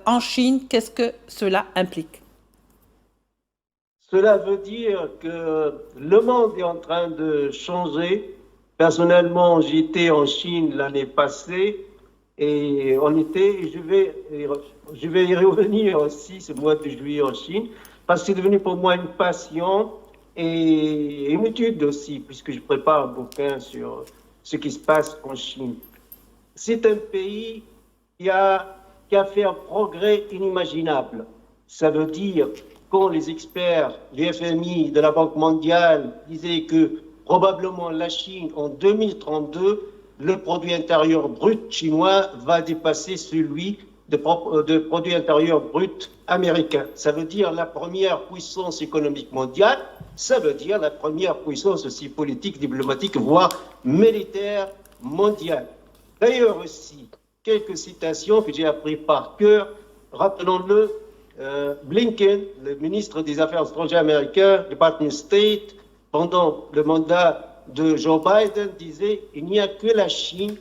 en Chine. Qu'est-ce que cela implique? Cela veut dire que le monde est en train de changer. Personnellement, j'étais en Chine l'année passée et je vais y revenir aussi ce mois de juillet en Chine parce que c'est devenu pour moi une passion et une étude aussi, puisque je prépare un bouquin sur ce qui se passe en Chine. C'est un pays qui a, qui a fait un progrès inimaginable. Ça veut dire, quand les experts du FMI, de la Banque mondiale disaient que probablement la Chine, en 2032, le produit intérieur brut chinois va dépasser celui de produit intérieur brut américain. Ça veut dire la première puissance économique mondiale, ça veut dire la première puissance aussi politique, diplomatique, voire militaire mondiale. D'ailleurs aussi, quelques citations que j'ai appris par cœur. Rappelons-le, Blinken, le ministre des Affaires étrangères américain, Department of State, pendant le mandat de Joe Biden, disait il n'y a que la Chine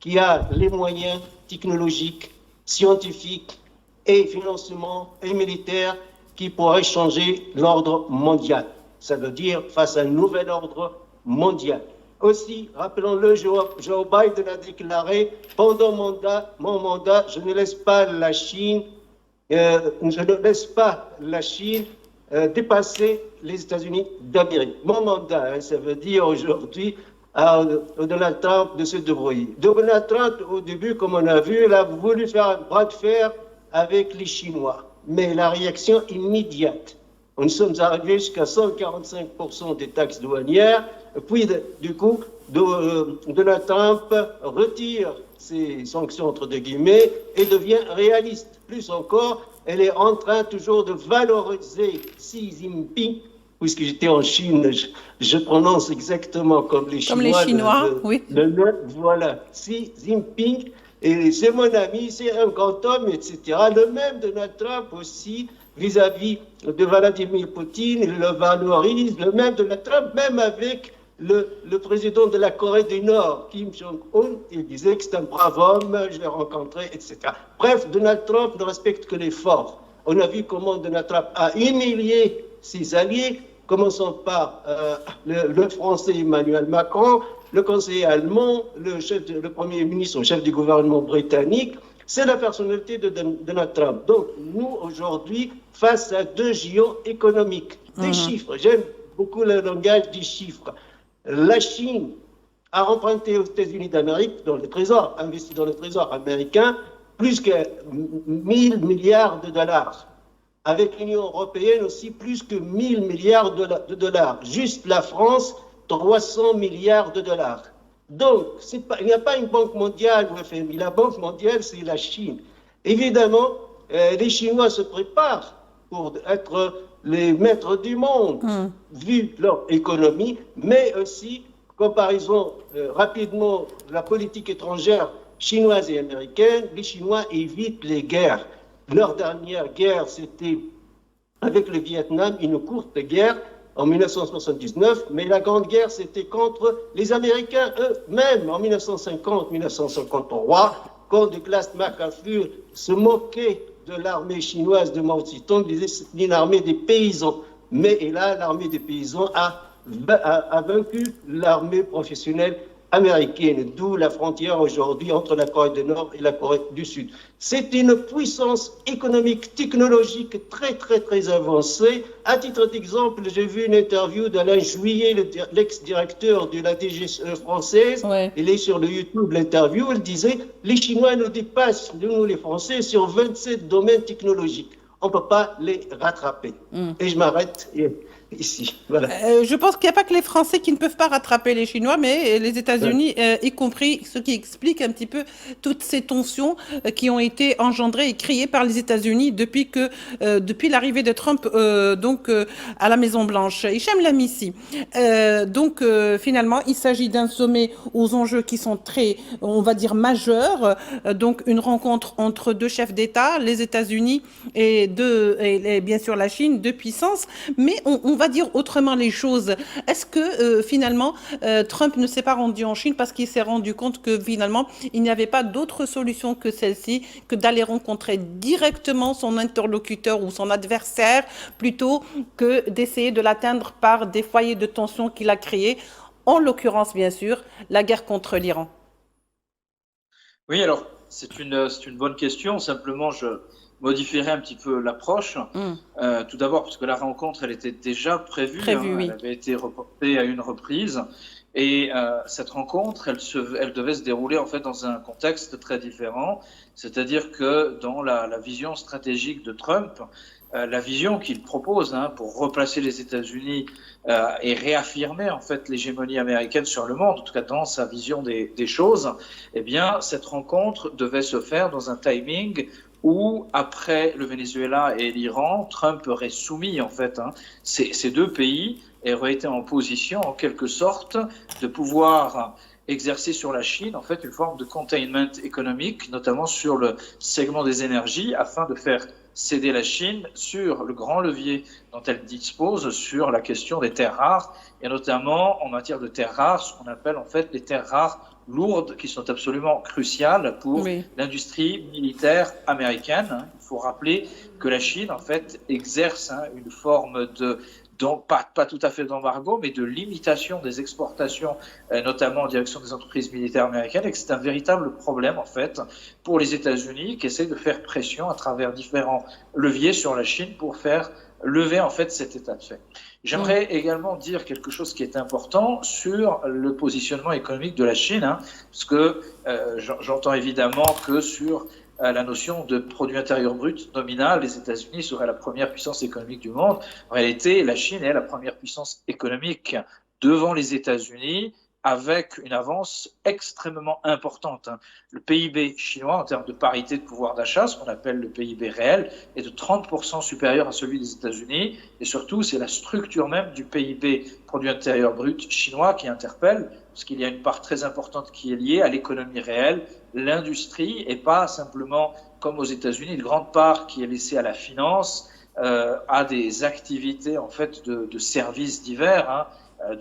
qui a les moyens technologiques, scientifiques et financements et militaires qui pourraient changer l'ordre mondial. Ça veut dire face à un nouvel ordre mondial. Aussi, rappelons-le, Joe Biden a déclaré pendant mon mandat, je ne laisse pas la Chine, dépasser les États-Unis d'Amérique. Mon mandat, hein, ça veut dire aujourd'hui à Donald Trump de se débrouiller. Donald Trump, au début, comme on a vu, il a voulu faire un bras de fer avec les Chinois, mais la réaction immédiate. Nous sommes arrivés jusqu'à 145% des taxes douanières. Puis, du coup, Donald Trump retire ses sanctions, entre deux guillemets, et devient réaliste. Plus encore, elle est en train toujours de valoriser Xi Jinping, puisque j'étais en Chine, je prononce exactement comme les Chinois. Comme les Chinois, oui. Voilà, Xi Jinping, et c'est mon ami, c'est un grand homme, etc. Le même Donald Trump aussi, vis-à-vis de Vladimir Poutine, il le valorise, le même Donald Trump, même avec le président de la Corée du Nord, Kim Jong-un, il disait que c'est un brave homme, je l'ai rencontré, etc. Bref, Donald Trump ne respecte que les forts. On a vu comment Donald Trump a humilié ses alliés, commençant par le Français Emmanuel Macron, le conseiller allemand, le Premier ministre, le chef du gouvernement britannique. C'est la personnalité de Donald Trump. Donc, nous, aujourd'hui, face à deux géants économiques, des chiffres, j'aime beaucoup le langage des chiffres. La Chine a emprunté aux États-Unis d'Amérique, dans le Trésor, investi dans le Trésor américain, plus que 1000 milliards de dollars. Avec l'Union européenne aussi, plus que 1000 milliards de dollars. Juste la France, 300 milliards de dollars. Donc, il n'y a pas une banque mondiale ou FMI. La banque mondiale, c'est la Chine. Évidemment, les Chinois se préparent pour être les maîtres du monde, vu leur économie, mais aussi, comparaison rapidement, la politique étrangère chinoise et américaine, les Chinois évitent les guerres. Leur dernière guerre, c'était avec le Vietnam, une courte guerre en 1979, mais la grande guerre, c'était contre les Américains eux-mêmes en 1950-1953, quand Douglas MacArthur se moquait de l'armée chinoise de Mao Zedong, disait c'est une armée des paysans. Mais et là, l'armée des paysans a vaincu l'armée professionnelle américaine, d'où la frontière aujourd'hui entre la Corée du Nord et la Corée du Sud. C'est une puissance économique, technologique très, très, très avancée. À titre d'exemple, j'ai vu une interview d'Alain Juillet, l'ex-directeur de la DGSE française. Ouais. Il est sur le YouTube, l'interview. Il disait « Les Chinois nous dépassent, nous les Français, sur 27 domaines technologiques. On ne peut pas les rattraper. » Et je m'arrête ici. Voilà. Je pense qu'il n'y a pas que les Français qui ne peuvent pas rattraper les Chinois, mais les États-Unis, y compris, ce qui explique un petit peu toutes ces tensions qui ont été engendrées et créées par les États-Unis depuis l'arrivée de Trump à la Maison-Blanche. Hicham Lamisi, finalement, il s'agit d'un sommet aux enjeux qui sont très, on va dire, majeurs. Donc, une rencontre entre deux chefs d'État, les États-Unis et bien sûr la Chine, deux puissances. Mais on va dire autrement les choses. Est-ce que finalement, Trump ne s'est pas rendu en Chine parce qu'il s'est rendu compte que finalement, il n'y avait pas d'autre solution que celle-ci, que d'aller rencontrer directement son interlocuteur ou son adversaire, plutôt que d'essayer de l'atteindre par des foyers de tension qu'il a créés, en l'occurrence, bien sûr, la guerre contre l'Iran? Oui, alors c'est une bonne question. Simplement, je modifierai un petit peu l'approche. Tout d'abord, parce que la rencontre, elle était déjà prévue. Oui. Elle avait été reportée à une reprise. Et cette rencontre, elle devait se dérouler en fait dans un contexte très différent. C'est-à-dire que dans la vision stratégique de Trump, la vision qu'il propose pour replacer les États-Unis et réaffirmer en fait l'hégémonie américaine sur le monde, en tout cas dans sa vision des choses, eh bien cette rencontre devait se faire dans un timing où, après le Venezuela et l'Iran, Trump aurait soumis en fait ces deux pays et aurait été en position en quelque sorte de pouvoir exercer sur la Chine en fait une forme de containment économique, notamment sur le segment des énergies, afin de faire céder la Chine sur le grand levier dont elle dispose sur la question des terres rares, et notamment en matière de terres rares, ce qu'on appelle en fait les terres rares lourdes, qui sont absolument cruciales pour l'industrie militaire américaine. Il faut rappeler que la Chine en fait exerce une forme de pas tout à fait d'embargo, mais de limitation des exportations, notamment en direction des entreprises militaires américaines, et que c'est un véritable problème, en fait, pour les États-Unis, qui essaient de faire pression à travers différents leviers sur la Chine pour faire lever, en fait, cet état de fait. J'aimerais également dire quelque chose qui est important sur le positionnement économique de la Chine, parce que j'entends évidemment que sur la notion de produit intérieur brut nominal, les États-Unis seraient la première puissance économique du monde. En réalité, la Chine est la première puissance économique devant les États-Unis, avec une avance extrêmement importante. Le PIB chinois, en termes de parité de pouvoir d'achat, ce qu'on appelle le PIB réel, est de 30% supérieur à celui des États-Unis. Et surtout, c'est la structure même du PIB, produit intérieur brut chinois, qui interpelle, parce qu'il y a une part très importante qui est liée à l'économie réelle, l'industrie, et pas simplement, comme aux États-Unis, une grande part qui est laissée à la finance, à des activités en fait de services divers,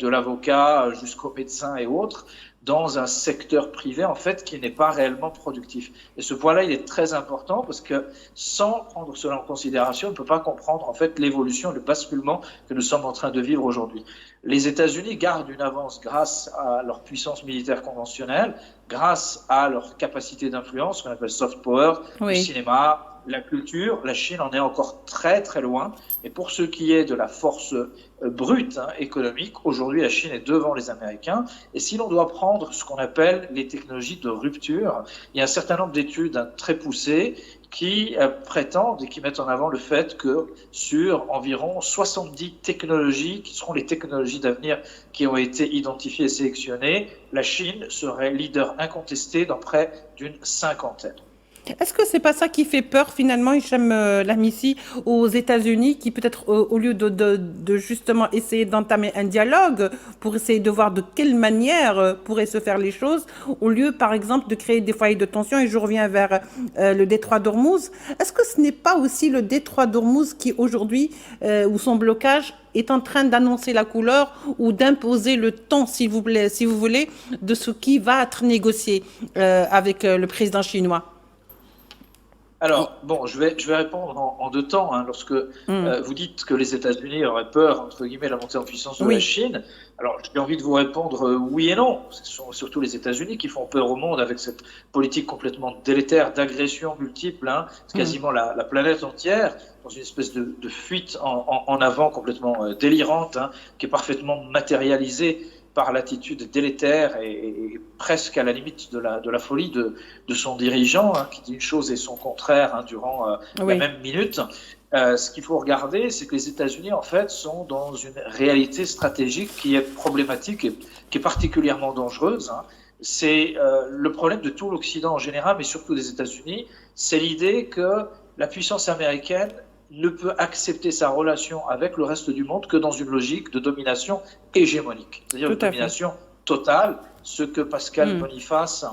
de l'avocat jusqu'au médecin et autres, dans un secteur privé en fait qui n'est pas réellement productif. Et ce point-là, il est très important parce que sans prendre cela en considération, on ne peut pas comprendre en fait l'évolution, le basculement que nous sommes en train de vivre aujourd'hui. Les États-Unis gardent une avance grâce à leur puissance militaire conventionnelle, grâce à leur capacité d'influence, qu'on appelle soft power, le cinéma, la culture. La Chine en est encore très très loin. Et pour ce qui est de la force brute économique, aujourd'hui la Chine est devant les Américains. Et si l'on doit prendre ce qu'on appelle les technologies de rupture, il y a un certain nombre d'études très poussées qui prétendent et qui mettent en avant le fait que sur environ 70 technologies, qui seront les technologies d'avenir qui ont été identifiées et sélectionnées, la Chine serait leader incontesté dans près d'une cinquantaine. Est-ce que c'est pas ça qui fait peur finalement, Hicham Lamisi, aux États-Unis, qui peut-être au lieu de justement essayer d'entamer un dialogue pour essayer de voir de quelle manière pourraient se faire les choses, au lieu par exemple de créer des foyers de tension, et je reviens vers le détroit d'Ormuz, est-ce que ce n'est pas aussi le détroit d'Ormuz qui aujourd'hui, où son blocage est en train d'annoncer la couleur ou d'imposer le ton, si vous voulez, de ce qui va être négocié avec le président chinois? Alors, bon, je vais répondre en deux temps. Lorsque vous dites que les États-Unis auraient peur, entre guillemets, de la montée en puissance de la Chine, alors j'ai envie de vous répondre oui et non. Ce sont surtout les États-Unis qui font peur au monde avec cette politique complètement délétère d'agression multiple. C'est quasiment la planète entière dans une espèce de fuite en avant complètement délirante, qui est parfaitement matérialisée par l'attitude délétère et presque à la limite de la folie de son dirigeant, qui dit une chose et son contraire durant la même minute. Ce qu'il faut regarder, c'est que les États-Unis, en fait, sont dans une réalité stratégique qui est problématique et qui est particulièrement dangereuse. C'est le problème de tout l'Occident en général, mais surtout des États-Unis, c'est l'idée que la puissance américaine ne peut accepter sa relation avec le reste du monde que dans une logique de domination hégémonique, c'est-à-dire une domination totale, ce que Pascal Boniface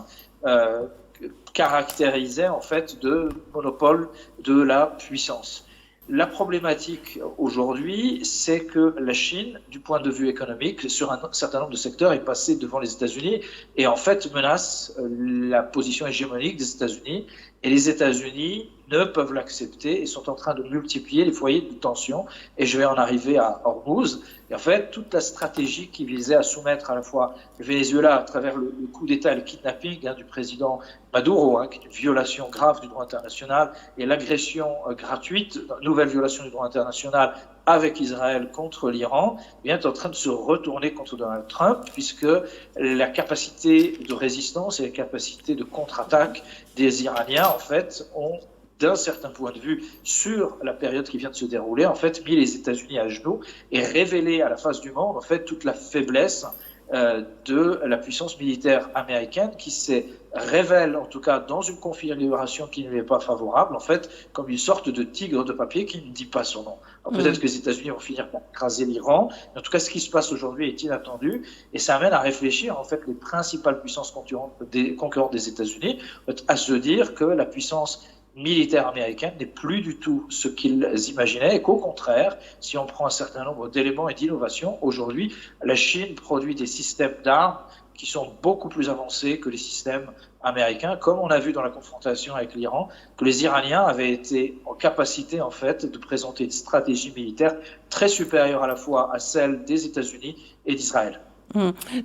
caractérisait en fait de monopole de la puissance. La problématique aujourd'hui, c'est que la Chine, du point de vue économique, sur un certain nombre de secteurs, est passée devant les États-Unis et en fait menace la position hégémonique des États-Unis. Et les États-Unis ne peuvent l'accepter et sont en train de multiplier les foyers de tension. Et je vais en arriver à Hormuz. Et en fait, toute la stratégie qui visait à soumettre à la fois le Venezuela à travers le coup d'État et le kidnapping du président Maduro, qui est une violation grave du droit international, et l'agression gratuite, nouvelle violation du droit international avec Israël contre l'Iran, est en train de se retourner contre Donald Trump, puisque la capacité de résistance et la capacité de contre-attaque des Iraniens, en fait, ont, d'un certain point de vue, sur la période qui vient de se dérouler, en fait, mis les États-Unis à genoux et révélé à la face du monde, en fait, toute la faiblesse de la puissance militaire américaine qui se révèle, en tout cas dans une configuration qui ne lui est pas favorable, en fait, comme une sorte de tigre de papier qui ne dit pas son nom. Peut-être que les États-Unis vont finir par écraser l'Iran, mais en tout cas, ce qui se passe aujourd'hui est inattendu, et ça amène à réfléchir, en fait, les principales puissances concurrentes des États-Unis, à se dire que la puissance militaire américaine n'est plus du tout ce qu'ils imaginaient et qu'au contraire, si on prend un certain nombre d'éléments et d'innovations, aujourd'hui, la Chine produit des systèmes d'armes qui sont beaucoup plus avancés que les systèmes américains, comme on a vu dans la confrontation avec l'Iran, que les Iraniens avaient été en capacité, en fait, de présenter une stratégie militaire très supérieure à la fois à celle des États-Unis et d'Israël.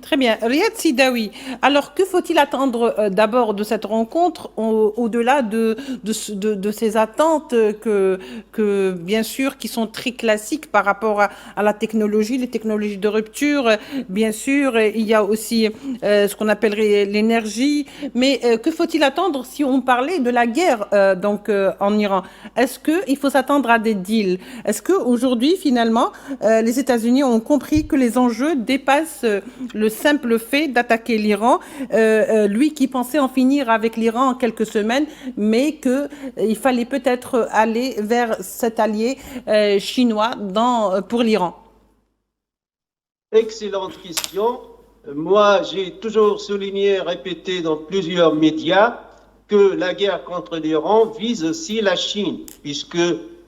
Très bien. Riyad Sidawi, alors que faut-il attendre d'abord de cette rencontre au-delà de ces attentes que, bien sûr, qui sont très classiques par rapport à la technologie, les technologies de rupture. Bien sûr, il y a aussi ce qu'on appellerait l'énergie. Mais que faut-il attendre si on parlait de la guerre en Iran? Est-ce qu'il faut s'attendre à des deals? Est-ce qu'aujourd'hui, finalement, les États-Unis ont compris que les enjeux dépassent le simple fait d'attaquer l'Iran, lui qui pensait en finir avec l'Iran en quelques semaines, mais qu'il fallait peut-être aller vers cet allié chinois pour l'Iran? Excellente question. Moi, j'ai toujours souligné, répété dans plusieurs médias que la guerre contre l'Iran vise aussi la Chine, puisque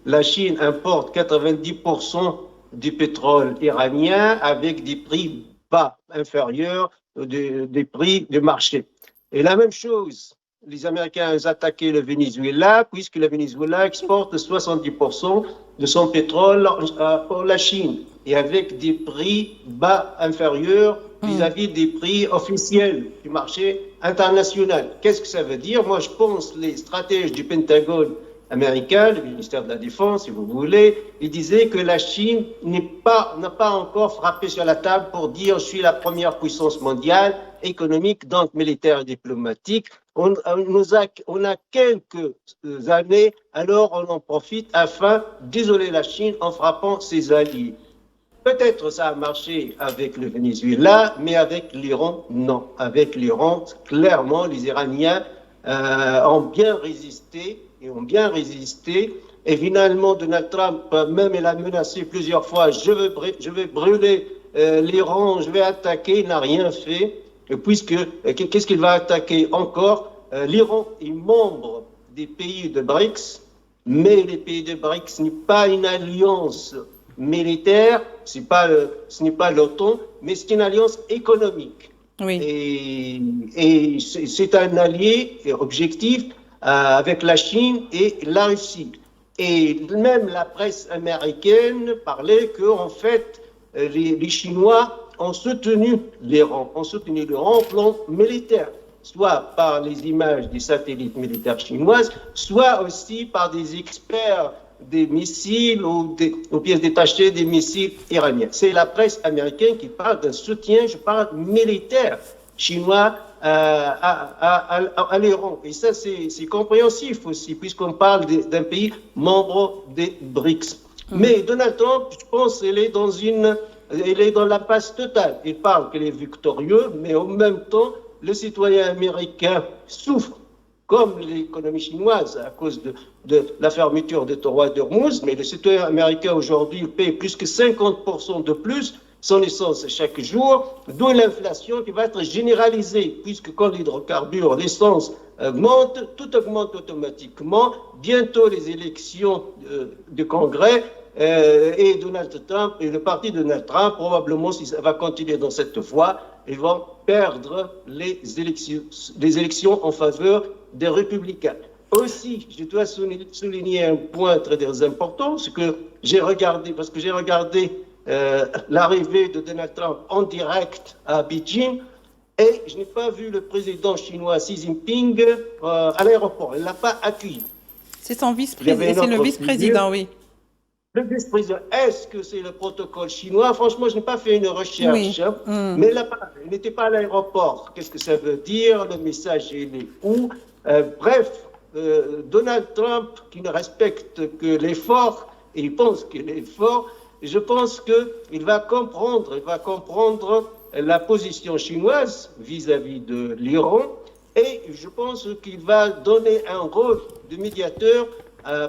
la Chine importe 90% du pétrole iranien avec des prix bas, inférieurs des prix du marché. Et la même chose, les Américains ont attaqué le Venezuela, puisque le Venezuela exporte 70% de son pétrole pour la Chine, et avec des prix bas, inférieurs vis-à-vis des prix officiels du marché international. Qu'est-ce que ça veut dire? Moi, je pense les stratèges du Pentagone américain, le ministère de la Défense, si vous voulez, il disait que la Chine n'a pas encore frappé sur la table pour dire « je suis la première puissance mondiale, économique, donc militaire et diplomatique ». On a quelques années, alors on en profite afin d'isoler la Chine en frappant ses alliés. Peut-être ça a marché avec le Venezuela, mais avec l'Iran, non. Avec l'Iran, clairement, les Iraniens ont bien résisté. Et finalement, Donald Trump, même il a menacé plusieurs fois, je vais brûler l'Iran, je vais attaquer, il n'a rien fait, puisque, qu'est-ce qu'il va attaquer encore? L'Iran est membre des pays de BRICS, mais les pays de BRICS n'est pas une alliance militaire, ce n'est pas l'OTAN, mais c'est une alliance économique. Oui. Et c'est un allié objectif avec la Chine et la Russie. Et même la presse américaine parlait qu'en fait, les Chinois ont soutenu l'Iran au plan militaire, soit par les images des satellites militaires chinoises, soit aussi par des experts des missiles ou pièces détachées des missiles iraniens. C'est la presse américaine qui parle d'un soutien, je parle militaire chinois à l'Iran. Et ça, c'est compréhensif aussi, puisqu'on parle d'un pays membre des BRICS. Mais Donald Trump, je pense, il est dans l'impasse totale. Il parle qu'il est victorieux, mais en même temps, le citoyen américain souffre, comme l'économie chinoise, à cause de la fermeture des toroids d'Hormuz. Mais le citoyen américain, aujourd'hui, il paye plus que 50% de plus son essence chaque jour, d'où l'inflation qui va être généralisée, puisque quand l'hydrocarbure, l'essence augmente, tout augmente automatiquement. Bientôt les élections du Congrès et Donald Trump et le parti de Donald Trump, probablement, si ça va continuer dans cette voie, ils vont perdre les élections en faveur des républicains. Aussi, je dois souligner un point très important, c'est que j'ai regardé, l'arrivée de Donald Trump en direct à Beijing et je n'ai pas vu le président chinois Xi Jinping à l'aéroport. Il ne l'a pas accueilli. C'est son vice-président, c'est le vice-président, oui. Le vice-président, est-ce que c'est le protocole chinois? Franchement, je n'ai pas fait une recherche, oui. Mais il n'était pas à l'aéroport. Qu'est-ce que ça veut dire? Le message, il est où? Bref, Donald Trump, qui ne respecte que l'effort, et il pense qu'il est fort, je pense qu'il va comprendre la position chinoise vis-à-vis de l'Iran, et je pense qu'il va donner un rôle de médiateur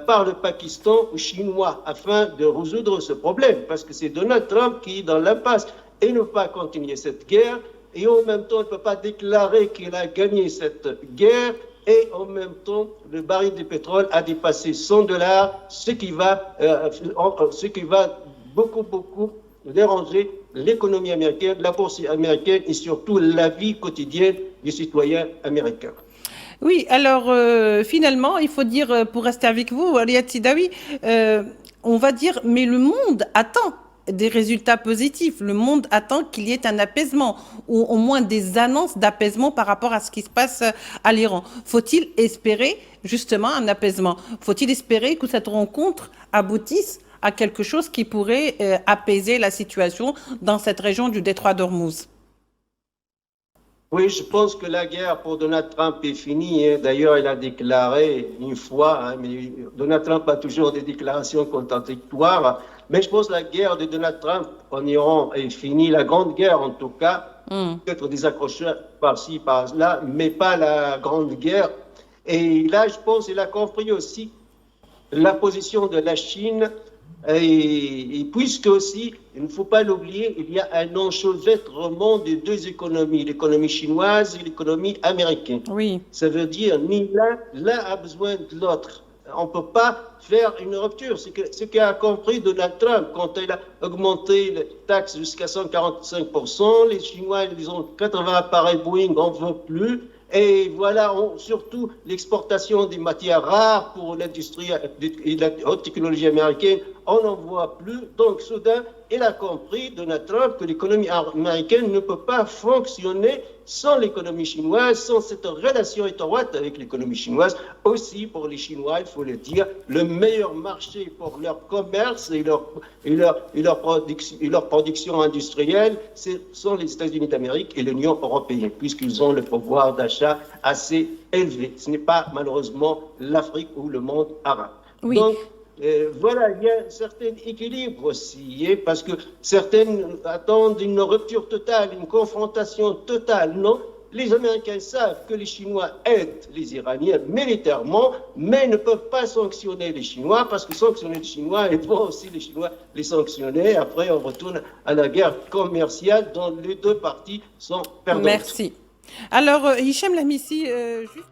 par le Pakistan aux Chinois afin de résoudre ce problème, parce que c'est Donald Trump qui est dans l'impasse et ne peut pas continuer cette guerre, et en même temps, il ne peut pas déclarer qu'il a gagné cette guerre, et en même temps, le baril de pétrole a dépassé $100, ce qui va beaucoup déranger l'économie américaine, la bourse américaine et surtout la vie quotidienne des citoyens américains. Oui, alors finalement, il faut dire, pour rester avec vous, Riyad Sidawi, on va dire, mais le monde attend des résultats positifs. Le monde attend qu'il y ait un apaisement ou au moins des annonces d'apaisement par rapport à ce qui se passe à l'Iran. Faut-il espérer justement un apaisement? Faut-il espérer que cette rencontre aboutisse à quelque chose qui pourrait apaiser la situation dans cette région du détroit d'Ormuz? Oui, je pense que la guerre pour Donald Trump est finie. D'ailleurs, il a déclaré une fois, mais Donald Trump a toujours des déclarations contradictoires. Mais je pense que la guerre de Donald Trump en Iran est finie. La grande guerre, en tout cas, peut-être des accrochages par-ci, par-là, mais pas la grande guerre. Et là, je pense qu'il a compris aussi la position de la Chine. Et puisque aussi, il ne faut pas l'oublier, il y a un enchevêtrement des deux économies, l'économie chinoise et l'économie américaine. Oui. Ça veut dire ni l'un a besoin de l'autre. On ne peut pas faire une rupture. Ce qu'a compris Donald Trump quand il a augmenté les taxes jusqu'à 145%, les Chinois, ils ont 80 appareils Boeing, on ne veut plus. Et voilà, surtout l'exportation des matières rares pour l'industrie et la haute technologie américaine, on n'en voit plus. Donc, soudain, il a compris, Donald Trump, que l'économie américaine ne peut pas fonctionner sans l'économie chinoise, sans cette relation étroite avec l'économie chinoise. Aussi, pour les Chinois, il faut le dire, le meilleur marché pour leur commerce et leur production industrielle, ce sont les États-Unis d'Amérique et l'Union européenne, puisqu'ils ont le pouvoir d'achat assez élevé. Ce n'est pas malheureusement l'Afrique ou le monde arabe. Oui. Donc, voilà, il y a un certain équilibre aussi, parce que certaines attendent une rupture totale, une confrontation totale. Non, les Américains savent que les Chinois aident les Iraniens militairement, mais ne peuvent pas sanctionner les Chinois, parce que sanctionner les Chinois, ils vont aussi les Chinois les sanctionner. Après, on retourne à la guerre commerciale dont les deux parties sont perdantes. Merci. Alors, Hicham Lamisi, juste...